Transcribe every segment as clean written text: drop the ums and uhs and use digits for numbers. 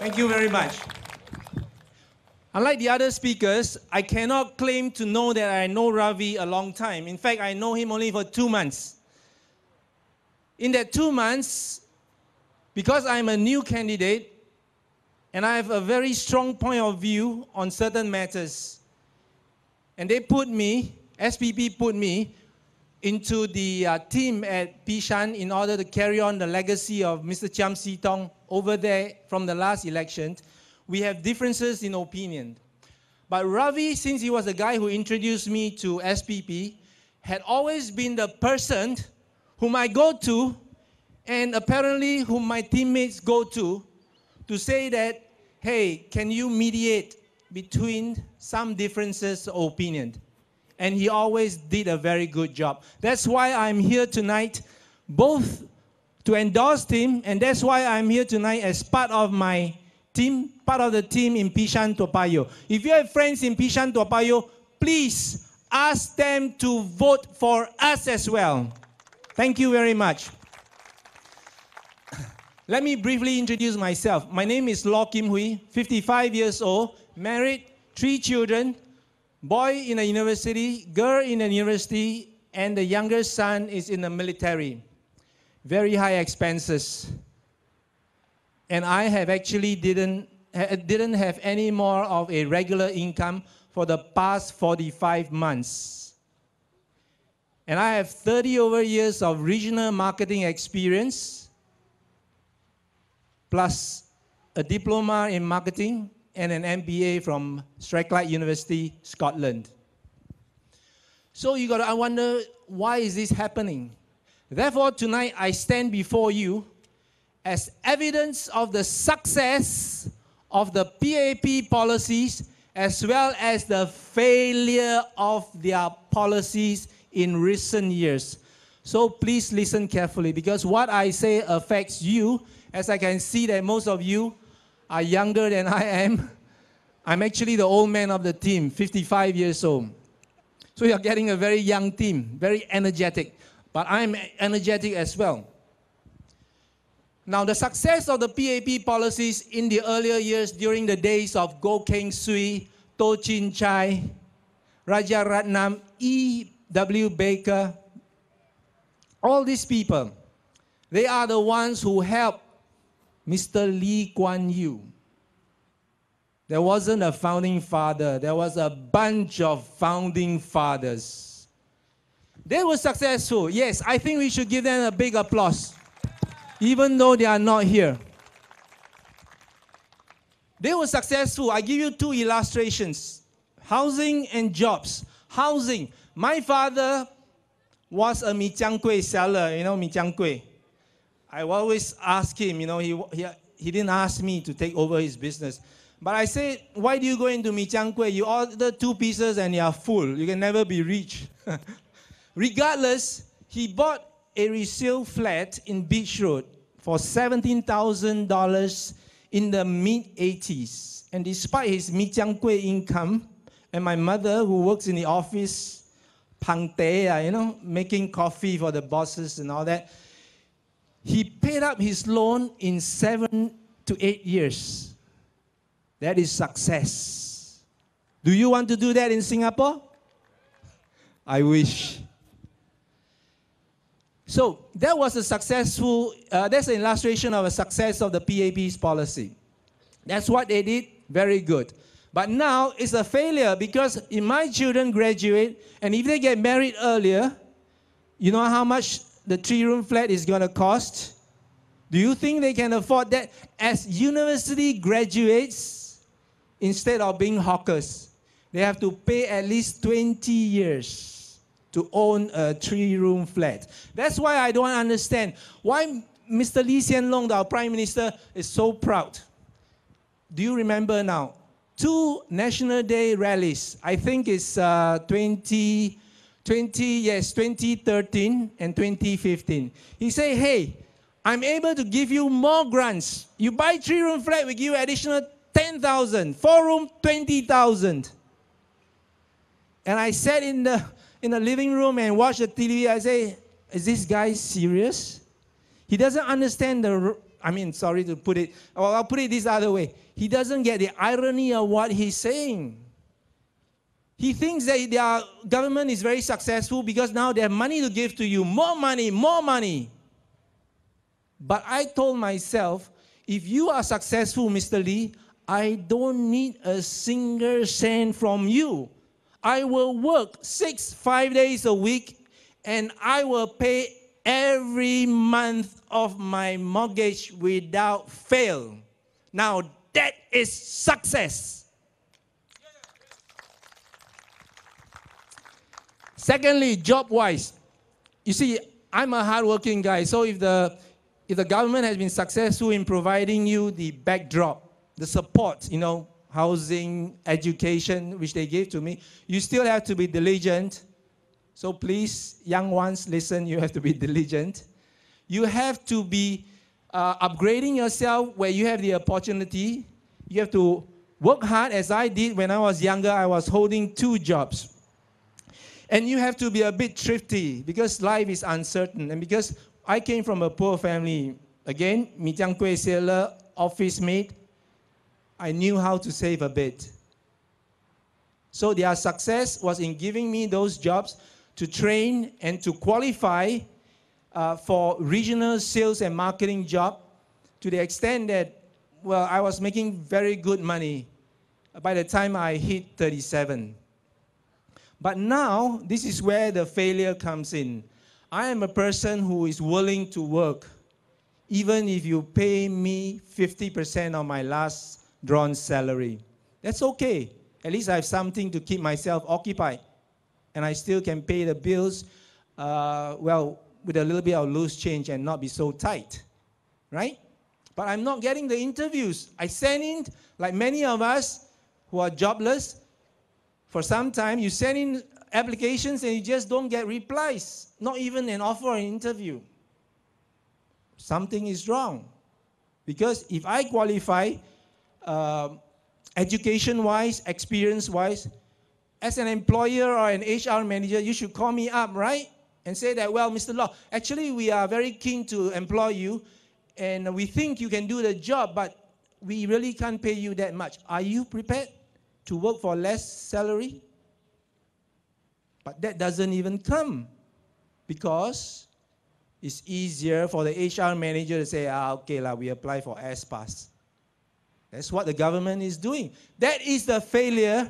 Thank you very much. Unlike the other speakers, I cannot claim to know that I know Ravi a long time. In fact, I know him only for 2 months. In that 2 months, because I'm a new candidate, and I have a very strong point of view on certain matters, and they put me, SPP put me, into the team at Bishan in order to carry on the legacy of Mr. Chiam See Tong over there from the last election. We have differences in opinion. But Ravi, since he was the guy who introduced me to SPP, had always been the person whom I go to, and apparently whom my teammates go to say that, hey, can you mediate between some differences of opinion? And he always did a very good job. That's why I'm here tonight, both to endorse him, and that's why I'm here tonight as part of my team, part of the team in Bishan Toa Payoh. If you have friends in Bishan Toa Payoh, please ask them to vote for us as well. Thank you very much. Let me briefly introduce myself. My name is Kim Hwee, 55 years old, married, 3 children, boy in a university, girl in a university, and the younger son is in the military. Very high expenses. And I have actually didn't have any more of a regular income for the past 45 months. And I have 30 over years of regional marketing experience, plus a diploma in marketing and an MBA from Strathclyde University, Scotland. So I wonder, why is this happening? Therefore, tonight I stand before you as evidence of the success of the PAP policies as well as the failure of their policies in recent years. So please listen carefully, because what I say affects you, as I can see that most of you are younger than I am. I'm actually the old man of the team, 55 years old. So you're getting a very young team, very energetic, but I'm energetic as well. Now, the success of the PAP policies in the earlier years during the days of Goh Keng Swee, Toh Chin Chai, Rajaratnam, E.W. Baker, all these people, they are the ones who helped Mr. Lee Kuan Yew. There wasn't a founding father, there was a bunch of founding fathers. They were successful. Yes, I think we should give them a big applause, even though they are not here. They were successful. I give you 2 illustrations. Housing and jobs. Housing. My father was a mee chiang kueh seller, mee chiang kueh. I always ask him, he didn't ask me to take over his business. But I said, why do you go into mee chiang kueh? You order 2 pieces and you are full. You can never be rich. Regardless, he bought a resale flat in Beach Road for $17,000 in the mid-80s. And despite his mee chiang kueh income, and my mother, who works in the office, making coffee for the bosses and all that, he paid up his loan in 7 to 8 years. That is success. Do you want to do that in Singapore? I wish. So that was a successful, that's an illustration of a success of the PAP's policy. That's what they did, very good. But now it's a failure, because if my children graduate, and if they get married earlier, you know how much the 3-room flat is going to cost? Do you think they can afford that? As university graduates, instead of being hawkers, they have to pay at least 20 years to own a 3-room flat. That's why I don't understand why Mr. Lee Hsien Loong, our Prime Minister, is so proud. Do you remember now? 2 National Day rallies. I think it's 2013 and 2015. He said, hey, I'm able to give you more grants. You buy 3-room flat, we give you additional 10,000. 4-room, 20,000. And I sat in the living room and watched the TV. I say, is this guy serious? He doesn't understand the I mean, sorry to put it, well, I'll put it this other way. He doesn't get the irony of what he's saying. He thinks that their government is very successful because now they have money to give to you. More money, more money. But I told myself, if you are successful, Mr. Lee, I don't need a single cent from you. I will work 5 days a week, and I will pay every month of my mortgage without fail. Now, that is success. Secondly, job-wise, you see, I'm a hardworking guy, so if the government has been successful in providing you the backdrop, the support, you know, housing, education, which they gave to me, you still have to be diligent. So please, young ones, listen, you have to be diligent. You have to be upgrading yourself where you have the opportunity. You have to work hard, as I did when I was younger. I was holding 2 jobs. And you have to be a bit thrifty because life is uncertain. And because I came from a poor family, again, mee jiang kueh seller, office mate, I knew how to save a bit. So their success was in giving me those jobs to train and to qualify for regional sales and marketing job to the extent that, well, I was making very good money by the time I hit 37. But now, this is where the failure comes in. I am a person who is willing to work, even if you pay me 50% of my last drawn salary. That's okay. At least I have something to keep myself occupied. And I still can pay the bills, well, with a little bit of loose change and not be so tight, right? But I'm not getting the interviews. I send in, like many of us who are jobless, for some time, you send in applications and you just don't get replies, not even an offer or an interview. Something is wrong. Because if I qualify, education-wise, experience-wise, as an employer or an HR manager, you should call me up, right? And say that, well, Mr. Law, actually we are very keen to employ you and we think you can do the job, but we really can't pay you that much. Are you prepared to work for less salary? But that doesn't even come because it's easier for the HR manager to say, okay, we apply for S-Pass. That's what the government is doing. That is the failure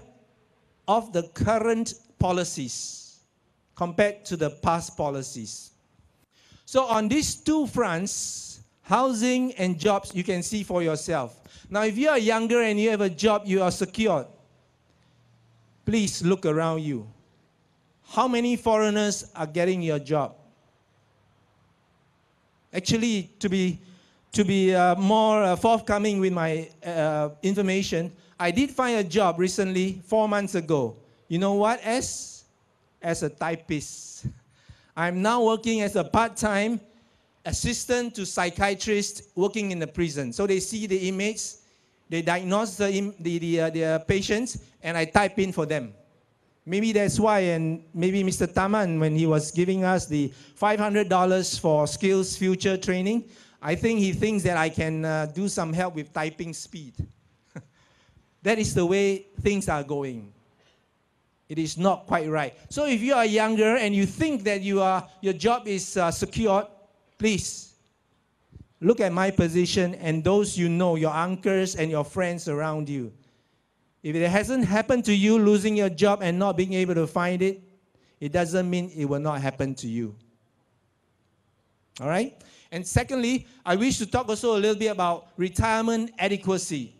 of the current policies compared to the past policies. So on these 2 fronts, housing and jobs, you can see for yourself. Now, if you are younger and you have a job, you are secured, please look around you. How many foreigners are getting your job? Actually, to be more forthcoming with my information, I did find a job recently, 4 months ago. You know what? As a typist. I'm now working as a part-time assistant to psychiatrist working in the prison. So they see the inmates, they diagnose the patients, and I type in for them. Maybe that's why, and maybe Mr. Taman, when he was giving us the $500 for skills future training, I think he thinks that I can do some help with typing speed. That is the way things are going. It is not quite right. So if you are younger and you think that your job is secured, please look at my position and those you know, your uncles and your friends around you. If it hasn't happened to you, losing your job and not being able to find it, it doesn't mean it will not happen to you. All right? And secondly, I wish to talk also a little bit about retirement adequacy.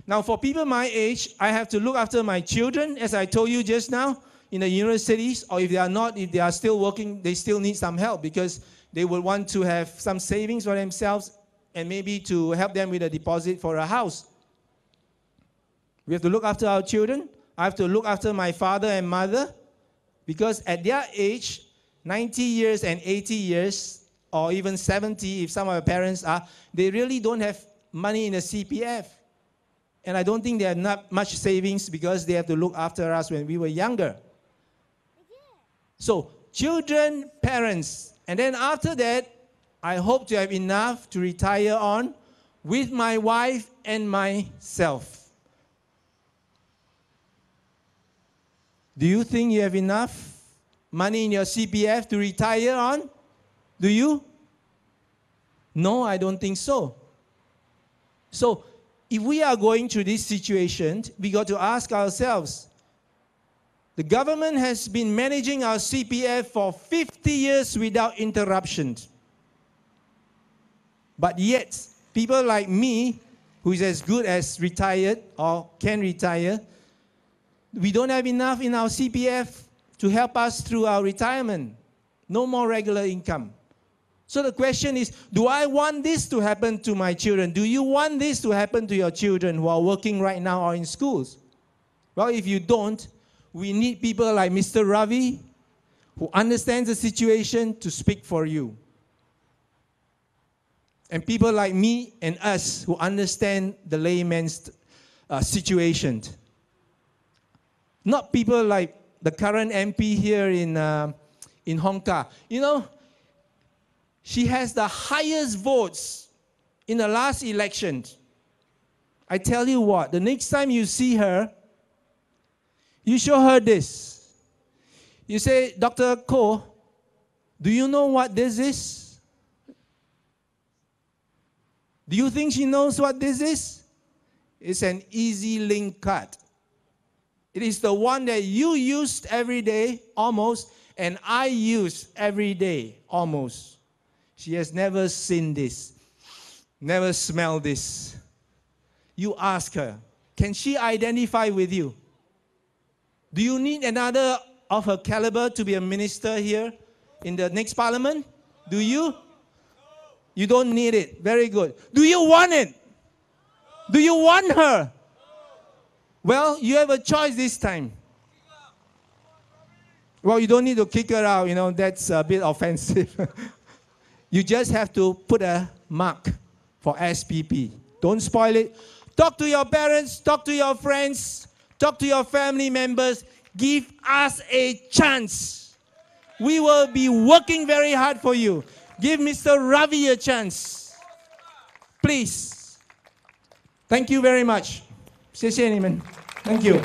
Now, for people my age, I have to look after my children, as I told you just now, in the universities, or if they are not, if they are still working, they still need some help because they will want to have some savings for themselves and maybe to help them with a deposit for a house. We have to look after our children. I have to look after my father and mother because at their age, 90 years and 80 years, or even 70 if some of our parents are, they really don't have money in the CPF. And I don't think they have not much savings because they have to look after us when we were younger. So children, parents, and then after that, I hope to have enough to retire on with my wife and myself. Do you think you have enough money in your CPF to retire on? Do you? No, I don't think so. So, if we are going through this situation, we got to ask ourselves, the government has been managing our CPF for 50 years without interruption. But yet, people like me, who is as good as retired or can retire, we don't have enough in our CPF to help us through our retirement. No more regular income. So the question is, do I want this to happen to my children? Do you want this to happen to your children who are working right now or in schools? Well, if you don't, we need people like Mr. Ravi, who understands the situation, to speak for you. And people like me and us who understand the layman's situation. Not people like the current MP here in Hong Kong. You know, she has the highest votes in the last election. I tell you what, the next time you see her, you show her this. You say, Dr. Koh, do you know what this is? Do you think she knows what this is? It's an Easy Link card. It is the one that you used every day, almost, and I use every day, almost. She has never seen this, never smelled this. You ask her, can she identify with you? Do you need another of her caliber to be a minister here in the next parliament? Do you? You don't need it. Very good. Do you want it? Do you want her? Well, you have a choice this time. Well, you don't need to kick her out, you know, that's a bit offensive. You just have to put a mark for SPP. Don't spoil it. Talk to your parents, talk to your friends, talk to your family members. Give us a chance. We will be working very hard for you. Give Mr. Ravi a chance. Please. Thank you very much. 谢谢你们. Thank you.